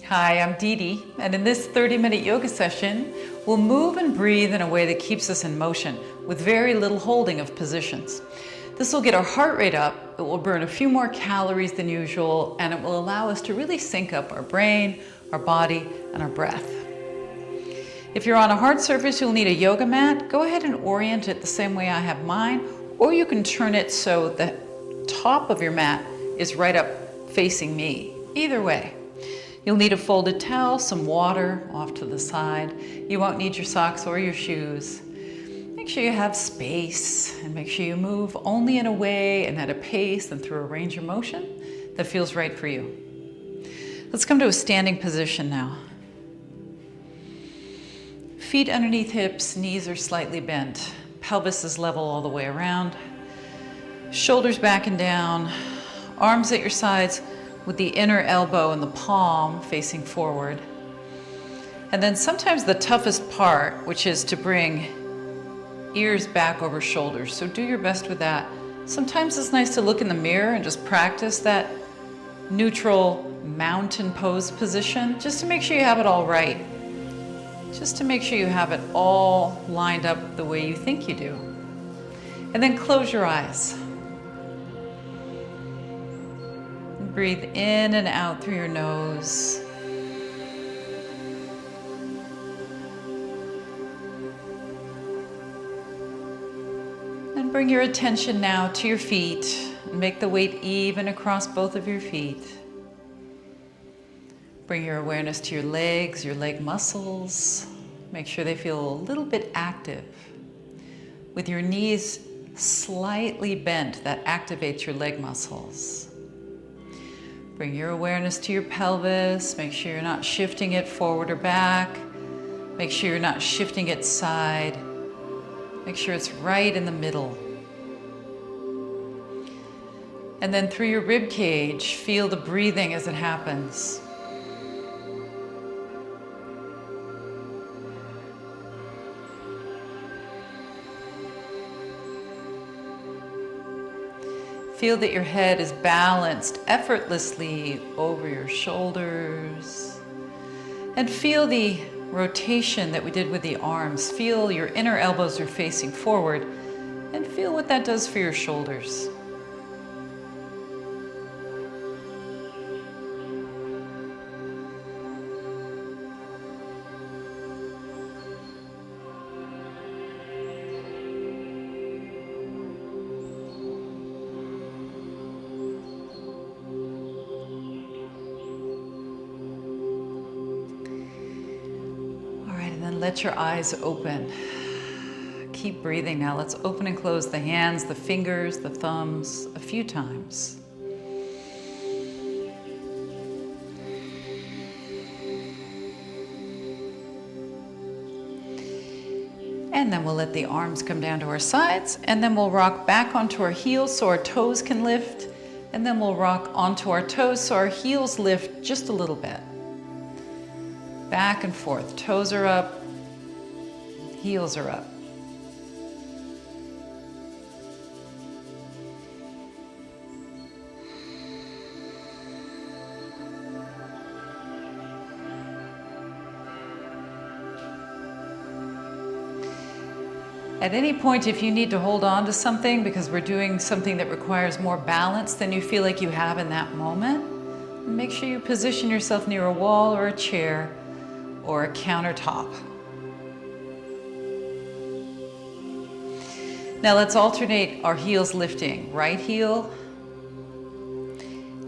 Hi, I'm DeDe, and in this 30-minute yoga session, we'll move and breathe in a way that keeps us in motion with very little holding of positions. This will get our heart rate up, it will burn a few more calories than usual, and it will allow us to really sync up our brain, our body, and our breath. If you're on a hard surface, you'll need a yoga mat. Go ahead and orient it the same way I have mine, or you can turn it so the top of your mat is right up facing me. Either way. You'll need a folded towel, some water off to the side. You won't need your socks or your shoes. Make sure you have space and make sure you move only in a way and at a pace and through a range of motion that feels right for you. Let's come to a standing position now. Feet underneath hips, knees are slightly bent. Pelvis is level all the way around. Shoulders back and down. Arms at your sides with the inner elbow and the palm facing forward. And then sometimes the toughest part, which is to bring ears back over shoulders. So do your best with that. Sometimes it's nice to look in the mirror and just practice that neutral mountain pose position, just to make sure you have it all right. Just to make sure you have it all lined up the way you think you do. And then close your eyes. Breathe in and out through your nose. And bring your attention now to your feet and make the weight even across both of your feet. Bring your awareness to your legs, your leg muscles. Make sure they feel a little bit active. With your knees slightly bent, that activates your leg muscles. Bring your awareness to your pelvis. Make sure you're not shifting it forward or back. Make sure you're not shifting it side. Make sure it's right in the middle. And then through your rib cage, feel the breathing as it happens. Feel that your head is balanced effortlessly over your shoulders. And feel the rotation that we did with the arms. Feel your inner elbows are facing forward, and feel what that does for your shoulders. Let your eyes open. Keep breathing now. Let's open and close the hands, the fingers, the thumbs a few times. And then we'll let the arms come down to our sides, and then we'll rock back onto our heels so our toes can lift, and then we'll rock onto our toes so our heels lift just a little bit. Back and forth. Toes are up. Heels are up. At any point, if you need to hold on to something because we're doing something that requires more balance than you feel like you have in that moment, make sure you position yourself near a wall or a chair or a countertop. Now let's alternate our heels lifting. Right heel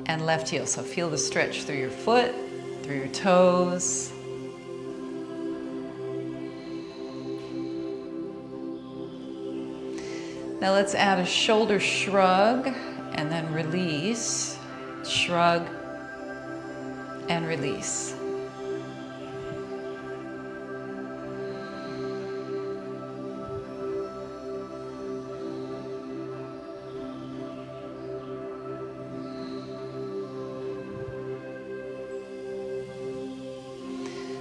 and left heel. So feel the stretch through your foot, through your toes. Now let's add a shoulder shrug and then release. Shrug and release.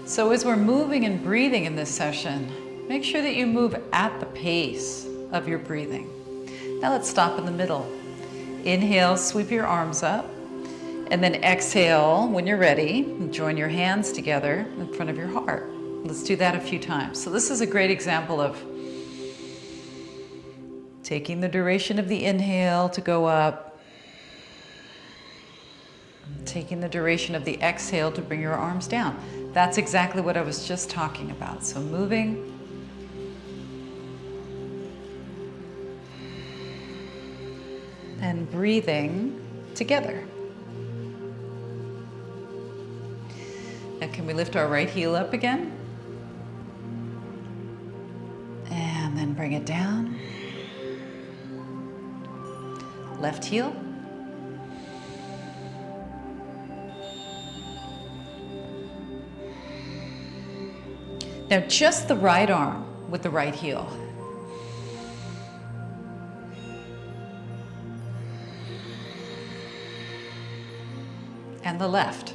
So as we're moving and breathing in this session, make sure that you move at the pace of your breathing. Now let's stop in the middle. Inhale, sweep your arms up. And then exhale when you're ready. Join your hands together in front of your heart. Let's do that a few times. So this is a great example of taking the duration of the inhale to go up, taking the duration of the exhale to bring your arms down. That's exactly what I was just talking about. So moving and breathing together. Now can we lift our right heel up again? And then bring it down. Left heel. Now just the right arm with the right heel. And the left.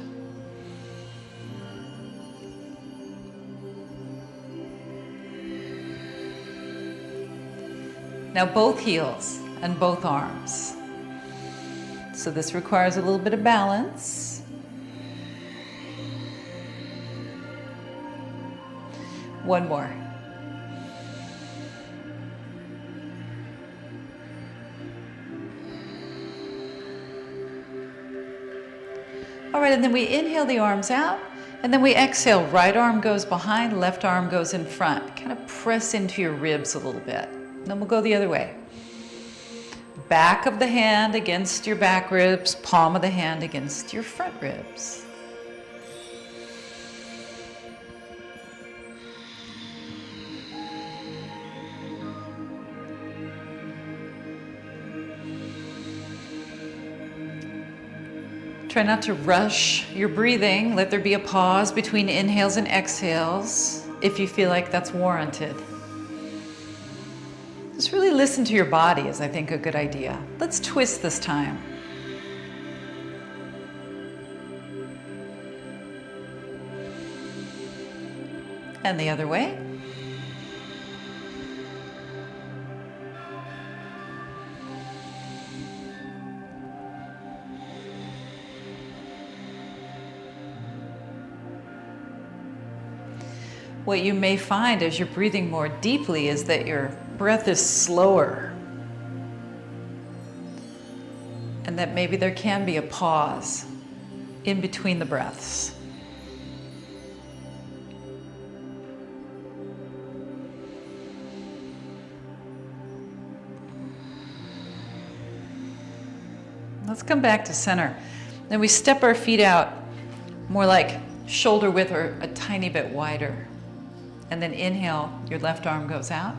Now both heels and both arms. So this requires a little bit of balance. One more. All right, and then we inhale the arms out, and then we exhale. Right arm goes behind, left arm goes in front. Kind of press into your ribs a little bit. Then we'll go the other way. Back of the hand against your back ribs, palm of the hand against your front ribs. Try not to rush your breathing. Let there be a pause between inhales and exhales if you feel like that's warranted. Just really listen to your body is, I think, a good idea. Let's twist this time. And the other way. What you may find as you're breathing more deeply is that your breath is slower. And that maybe there can be a pause in between the breaths. Let's come back to center. Then we step our feet out more like shoulder width or a tiny bit wider. And then inhale, your left arm goes out.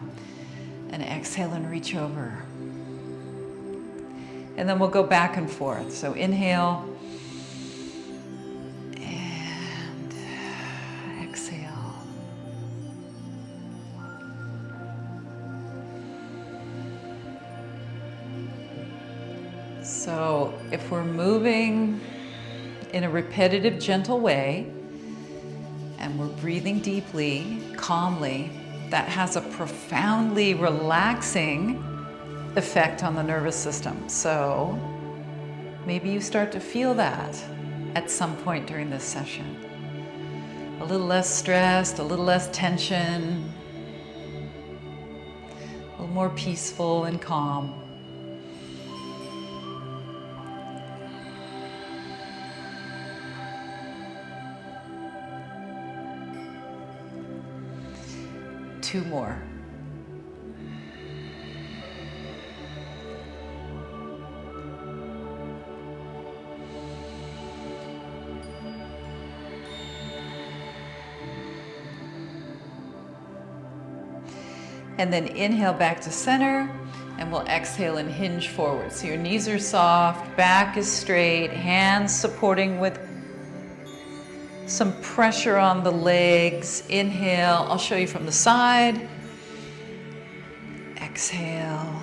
And exhale and reach over. And then we'll go back and forth. So inhale. And exhale. So if we're moving in a repetitive, gentle way, and we're breathing deeply, calmly, that has a profoundly relaxing effect on the nervous system. So maybe you start to feel that at some point during this session. A little less stressed, a little less tension, a little more peaceful and calm. Two more. And then inhale back to center, and we'll exhale and hinge forward. So your knees are soft, back is straight, hands supporting with some pressure on the legs. Inhale, I'll show you from the side. Exhale.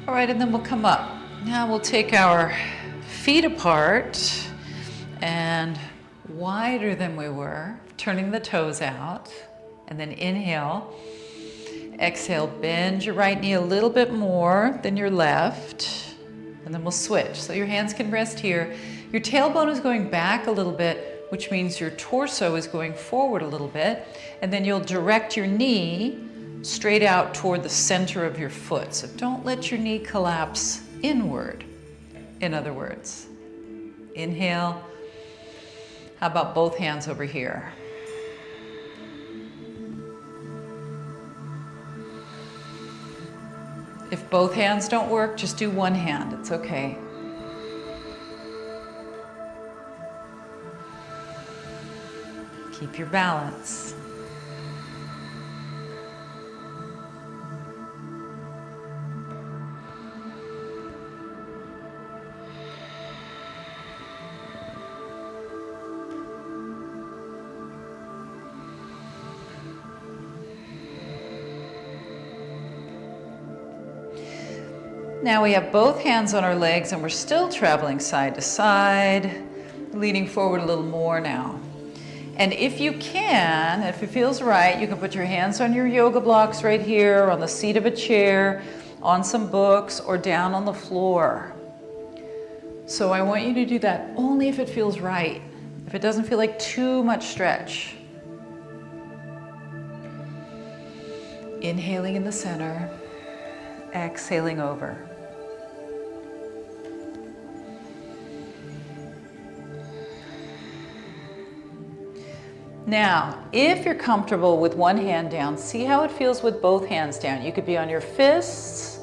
All right, and then we'll come up. Now we'll take our feet apart and wider than we were, turning the toes out, and then inhale. Exhale, bend your right knee a little bit more than your left, and then we'll switch. So your hands can rest here. Your tailbone is going back a little bit, which means your torso is going forward a little bit, and then you'll direct your knee straight out toward the center of your foot. So don't let your knee collapse inward, in other words. Inhale. How about both hands over here? If both hands don't work, just do one hand. It's okay. Keep your balance. Now we have both hands on our legs and we're still traveling side to side, leaning forward a little more now. And if you can, if it feels right, you can put your hands on your yoga blocks right here, on the seat of a chair, on some books, or down on the floor. So I want you to do that only if it feels right, if it doesn't feel like too much stretch. Inhaling in the center, exhaling over. Now, if you're comfortable with one hand down, see how it feels with both hands down. You could be on your fists,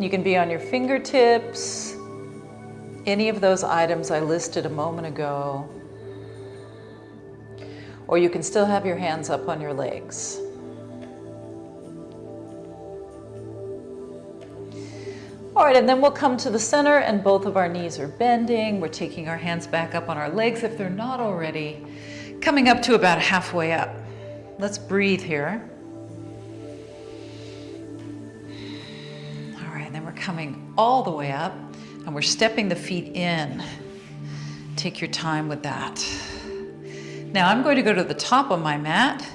you can be on your fingertips, any of those items I listed a moment ago. Or you can still have your hands up on your legs. All right, and then we'll come to the center and both of our knees are bending. We're taking our hands back up on our legs if they're not already. Coming up to about halfway up. Let's breathe here. All right, and then we're coming all the way up and we're stepping the feet in. Take your time with that. Now I'm going to go to the top of my mat.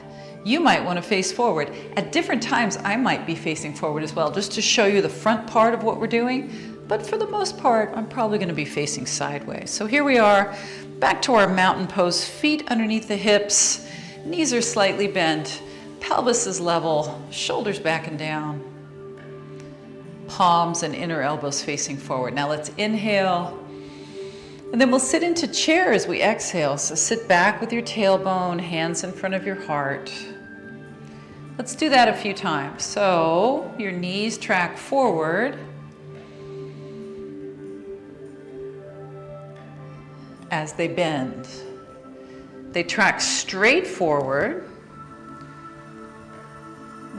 You might want to face forward. At different times, I might be facing forward as well, just to show you the front part of what we're doing. But for the most part, I'm probably going to be facing sideways. So here we are, back to our mountain pose, feet underneath the hips, knees are slightly bent, pelvis is level, shoulders back and down, palms and inner elbows facing forward. Now let's inhale, and then we'll sit into chair as we exhale. So sit back with your tailbone, hands in front of your heart. Let's do that a few times. So your knees track forward as they bend. They track straight forward.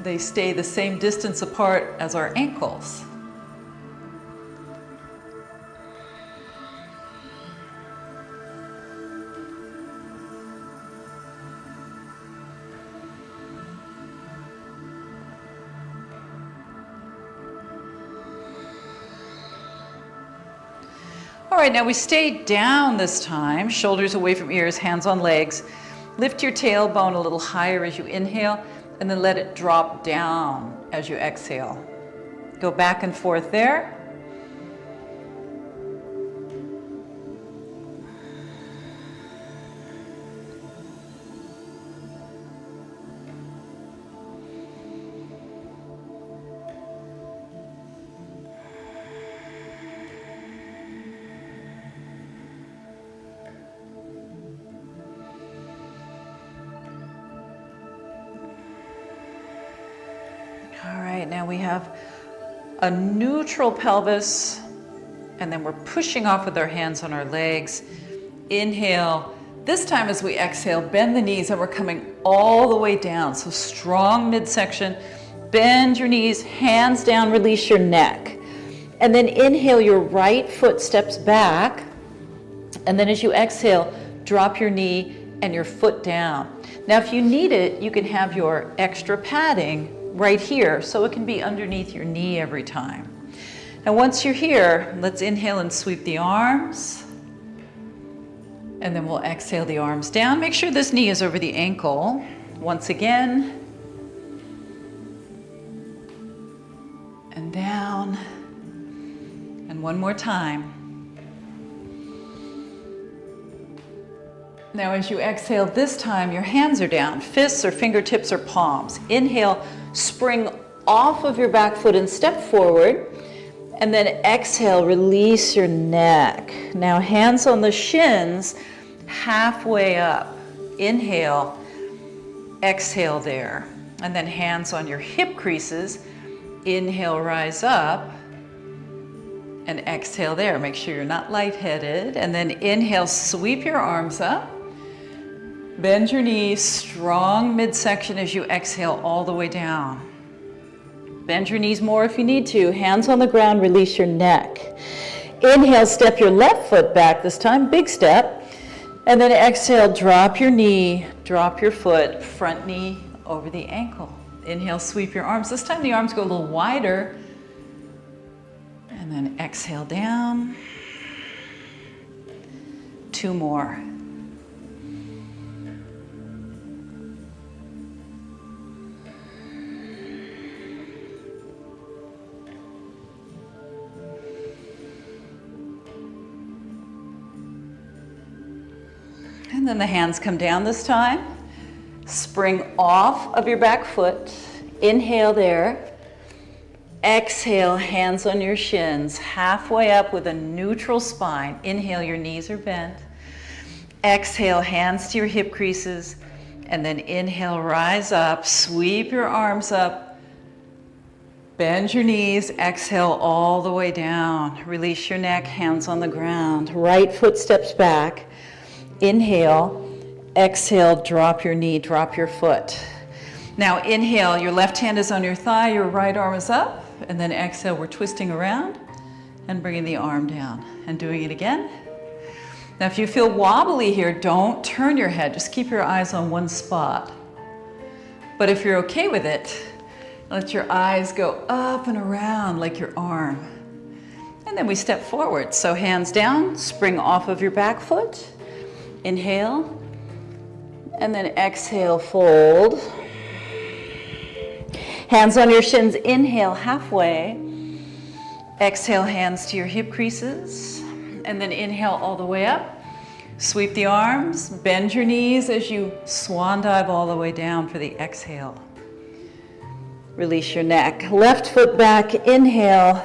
They stay the same distance apart as our ankles. All right, now we stay down this time, shoulders away from ears, hands on legs. Lift your tailbone a little higher as you inhale, and then let it drop down as you exhale. Go back and forth there. All right, now we have a neutral pelvis, and then we're pushing off with our hands on our legs. Inhale. This time as we exhale, bend the knees, and we're coming all the way down. So strong midsection. Bend your knees, hands down, release your neck. And then inhale, your right foot steps back. And then as you exhale, drop your knee and your foot down. Now, if you need it, you can have your extra padding right here, so it can be underneath your knee every time. Now once you're here, let's inhale and sweep the arms. And then we'll exhale the arms down. Make sure this knee is over the ankle. Once again. And down. And one more time. Now as you exhale this time, your hands are down, fists or fingertips or palms. Inhale, spring off of your back foot and step forward. And then exhale, release your neck. Now hands on the shins, halfway up. Inhale, exhale there. And then hands on your hip creases. Inhale, rise up. And exhale there. Make sure you're not lightheaded. And then inhale, sweep your arms up. Bend your knees, strong midsection as you exhale all the way down. Bend your knees more if you need to. Hands on the ground, release your neck. Inhale, step your left foot back this time, big step. And then exhale, drop your knee, drop your foot, front knee over the ankle. Inhale, sweep your arms. This time the arms go a little wider. And then exhale down. 2 more. And then the hands come down this time. Spring off of your back foot. Inhale there. Exhale, hands on your shins, halfway up with a neutral spine. Inhale, your knees are bent. Exhale, hands to your hip creases. And then inhale, rise up, sweep your arms up. Bend your knees, exhale all the way down. Release your neck, hands on the ground. Right foot steps back. Inhale, exhale, drop your knee, drop your foot. Now inhale, your left hand is on your thigh, your right arm is up, and then exhale, we're twisting around and bringing the arm down and doing it again. Now if you feel wobbly here, don't turn your head, just keep your eyes on one spot. But if you're okay with it, let your eyes go up and around like your arm. And then we step forward. So hands down, spring off of your back foot. Inhale, and then exhale, fold. Hands on your shins, inhale, halfway. Exhale, hands to your hip creases. And then inhale all the way up. Sweep the arms, bend your knees as you swan dive all the way down for the exhale. Release your neck. Left foot back, inhale.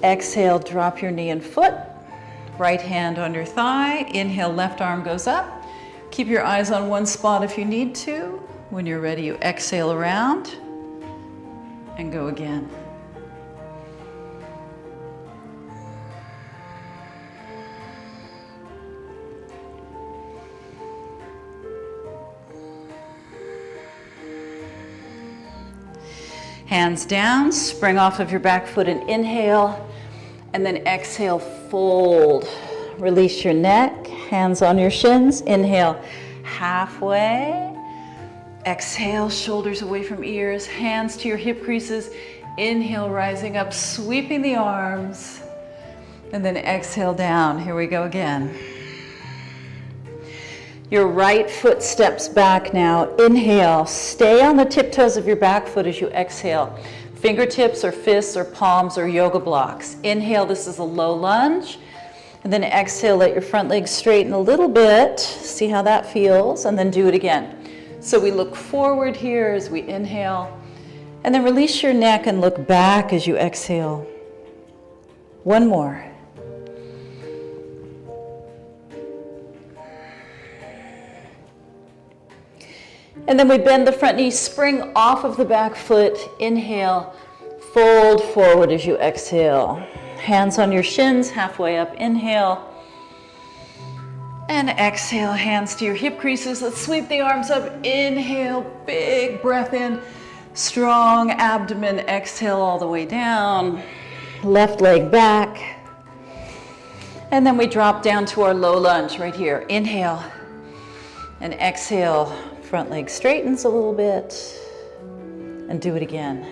Exhale, drop your knee and foot. Right hand on your thigh. Inhale, left arm goes up. Keep your eyes on one spot if you need to. When you're ready, you exhale around and go again. Hands down, spring off of your back foot and inhale. And then exhale, fold. Release your neck, hands on your shins. Inhale, halfway. Exhale, shoulders away from ears, hands to your hip creases. Inhale, rising up, sweeping the arms. And then exhale down. Here we go again. Your right foot steps back now. Inhale, stay on the tiptoes of your back foot as you exhale. Fingertips or fists or palms or yoga blocks. Inhale, this is a low lunge. And then exhale, let your front leg straighten a little bit. See how that feels, and then do it again. So we look forward here as we inhale, and then release your neck and look back as you exhale. One more. And then we bend the front knee, spring off of the back foot. Inhale, fold forward as you exhale. Hands on your shins, halfway up, inhale. And exhale, hands to your hip creases. Let's sweep the arms up. Inhale, big breath in. Strong abdomen, exhale all the way down. Left leg back. And then we drop down to our low lunge right here. Inhale and exhale. Front leg straightens a little bit, and do it again.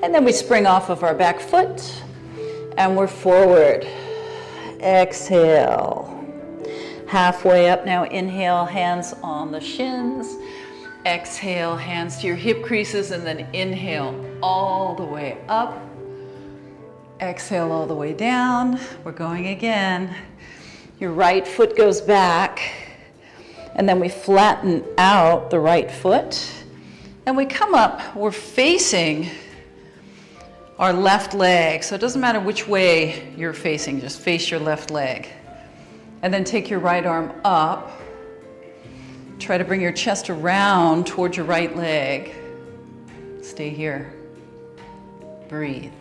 And then we spring off of our back foot and we're forward. Exhale. Halfway up now, inhale, hands on the shins. Exhale, hands to your hip creases, and then inhale all the way up. Exhale all the way down. We're going again. Your right foot goes back, and then we flatten out the right foot. And we come up, we're facing our left leg. So it doesn't matter which way you're facing, just face your left leg. And then take your right arm up. Try to bring your chest around towards your right leg. Stay here. Breathe.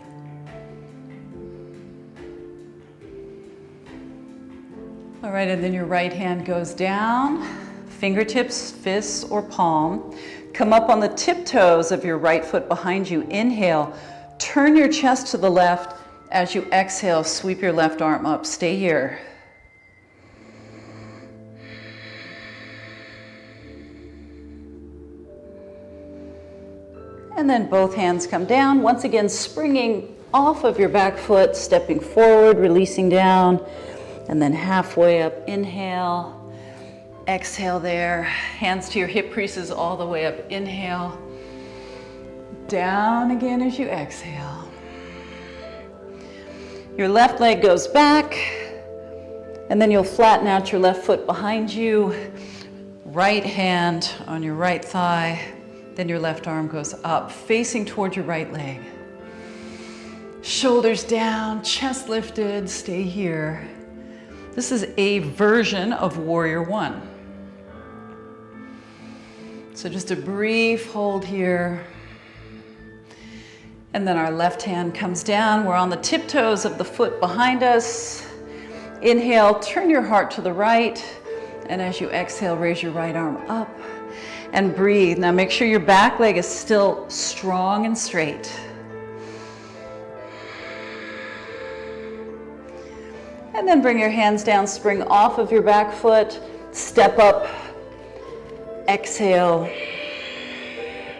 All right, and then your right hand goes down. Fingertips, fists, or palm. Come up on the tiptoes of your right foot behind you. Inhale. Turn your chest to the left. As you exhale, sweep your left arm up. Stay here. And then both hands come down, once again springing off of your back foot, stepping forward, releasing down, and then halfway up, inhale, exhale there, hands to your hip creases all the way up, inhale, down again as you exhale. Your left leg goes back, and then you'll flatten out your left foot behind you, right hand on your right thigh. Then your left arm goes up, facing toward your right leg. Shoulders down, chest lifted, stay here. This is a version of Warrior One. So just a brief hold here. And then our left hand comes down. We're on the tiptoes of the foot behind us. Inhale, turn your heart to the right. And as you exhale, raise your right arm up. And breathe. Now make sure your back leg is still strong and straight. And then bring your hands down, spring off of your back foot, step up, exhale.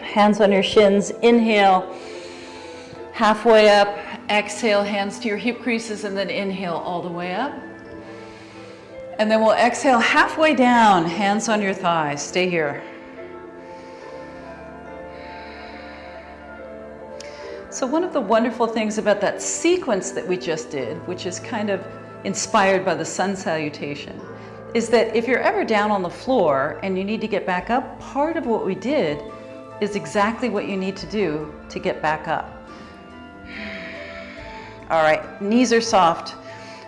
Hands on your shins, inhale, halfway up, exhale, hands to your hip creases, and then inhale all the way up. And then we'll exhale halfway down, hands on your thighs, stay here. So one of the wonderful things about that sequence that we just did, which is kind of inspired by the Sun Salutation, is that if you're ever down on the floor and you need to get back up, part of what we did is exactly what you need to do to get back up. All right, knees are soft.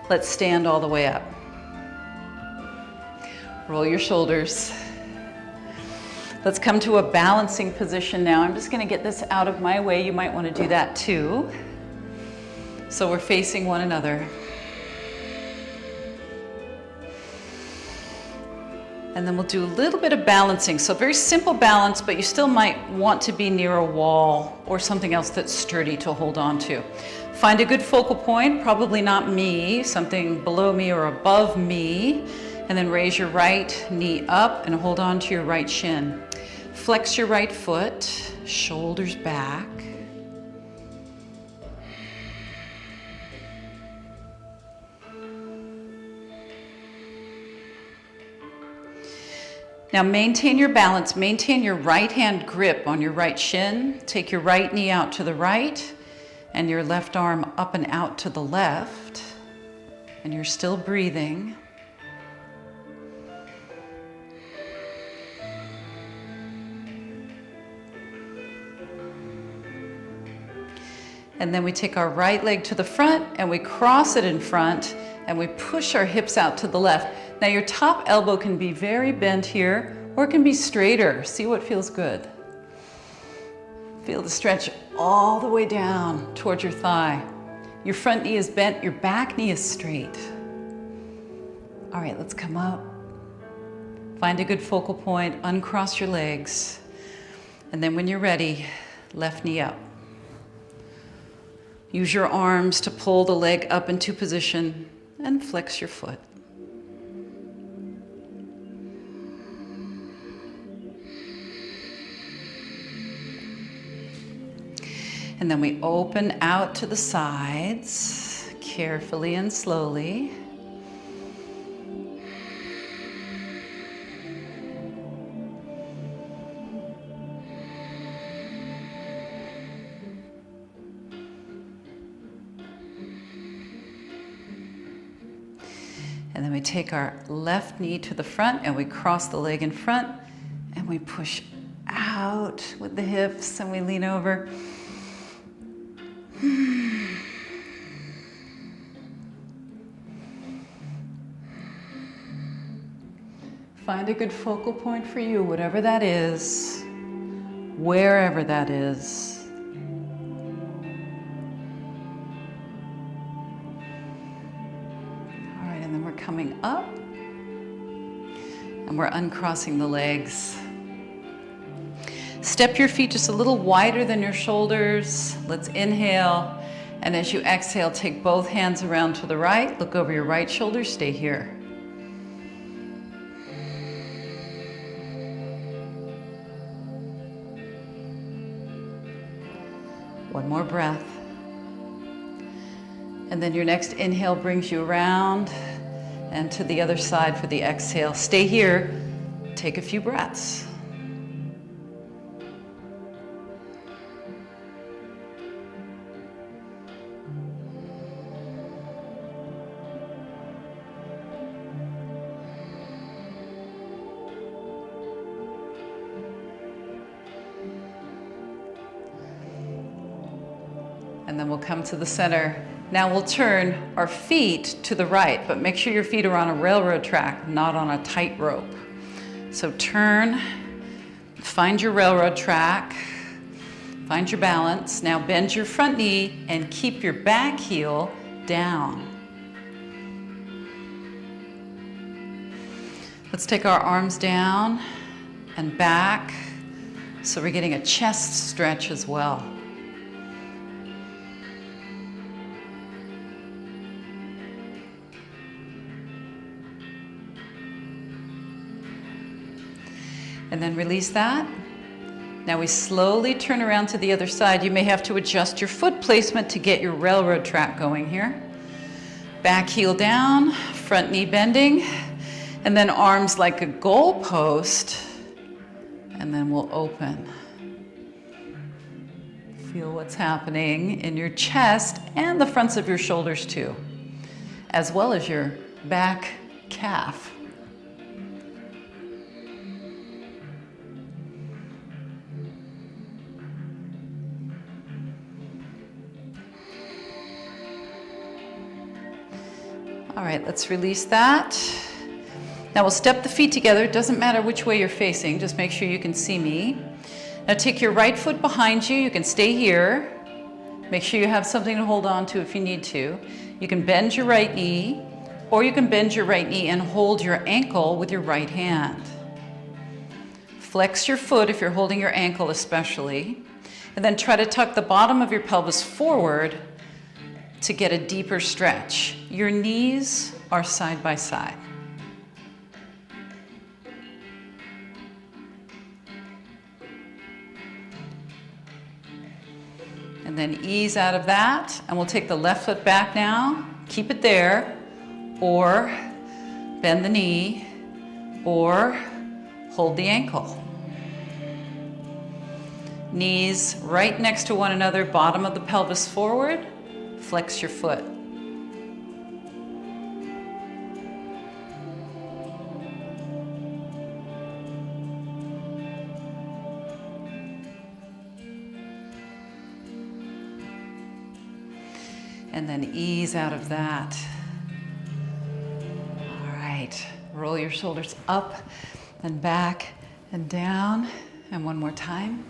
Let's stand all the way up. Roll your shoulders. Let's come to a balancing position now. I'm just going to get this out of my way. You might want to do that too. So we're facing one another. And then we'll do a little bit of balancing. So very simple balance, but you still might want to be near a wall or something else that's sturdy to hold on to. Find a good focal point, probably not me, something below me or above me. And then raise your right knee up and hold on to your right shin. Flex your right foot, shoulders back. Now maintain your balance, maintain your right hand grip on your right shin. Take your right knee out to the right and your left arm up and out to the left. And you're still breathing. And then we take our right leg to the front and we cross it in front and we push our hips out to the left. Now your top elbow can be very bent here or it can be straighter. See what feels good. Feel the stretch all the way down towards your thigh. Your front knee is bent, your back knee is straight. All right, let's come up. Find a good focal point, uncross your legs. And then when you're ready, left knee up. Use your arms to pull the leg up into position and flex your foot. And then we open out to the sides, carefully and slowly. And then we take our left knee to the front and we cross the leg in front and we push out with the hips and we lean over. Find a good focal point for you, whatever that is, wherever that is. And then we're coming up and we're uncrossing the legs. Step your feet just a little wider than your shoulders. Let's inhale. And as you exhale, take both hands around to the right. Look over your right shoulder. Stay here. One more breath. And then your next inhale brings you around and to the other side for the exhale. Stay here. Take a few breaths. And then we'll come to the center. Now we'll turn our feet to the right, but make sure your feet are on a railroad track, not on a tight rope. So turn, find your railroad track, find your balance. Now bend your front knee and keep your back heel down. Let's take our arms down and back, so we're getting a chest stretch as well. And then release that. Now we slowly turn around to the other side. You may have to adjust your foot placement to get your railroad track going here. Back heel down, front knee bending, and then arms like a goal post, and then we'll open. Feel what's happening in your chest and the fronts of your shoulders too, as well as your back calf. All right, let's release that. Now we'll step the feet together. It doesn't matter which way you're facing, just make sure you can see me. Now take your right foot behind you. You can stay here. Make sure you have something to hold on to if you need to. You can bend your right knee, or you can bend your right knee and hold your ankle with your right hand. Flex your foot if you're holding your ankle especially, and then try to tuck the bottom of your pelvis forward to get a deeper stretch. Your knees are side by side. And then ease out of that, and we'll take the left foot back now. Keep it there, or bend the knee, or hold the ankle. Knees right next to one another, bottom of the pelvis forward. Flex your foot. And then ease out of that. All right, roll your shoulders up and back and down. And one more time.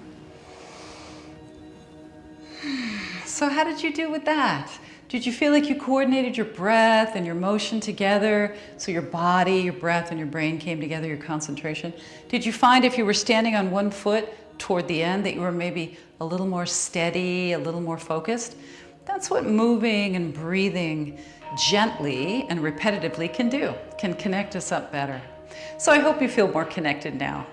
So how did you do with that? Did you feel like you coordinated your breath and your motion together, so your body, your breath, and your brain came together, your concentration? Did you find if you were standing on one foot toward the end that you were maybe a little more steady, a little more focused? That's what moving and breathing gently and repetitively can do, can connect us up better. So I hope you feel more connected now.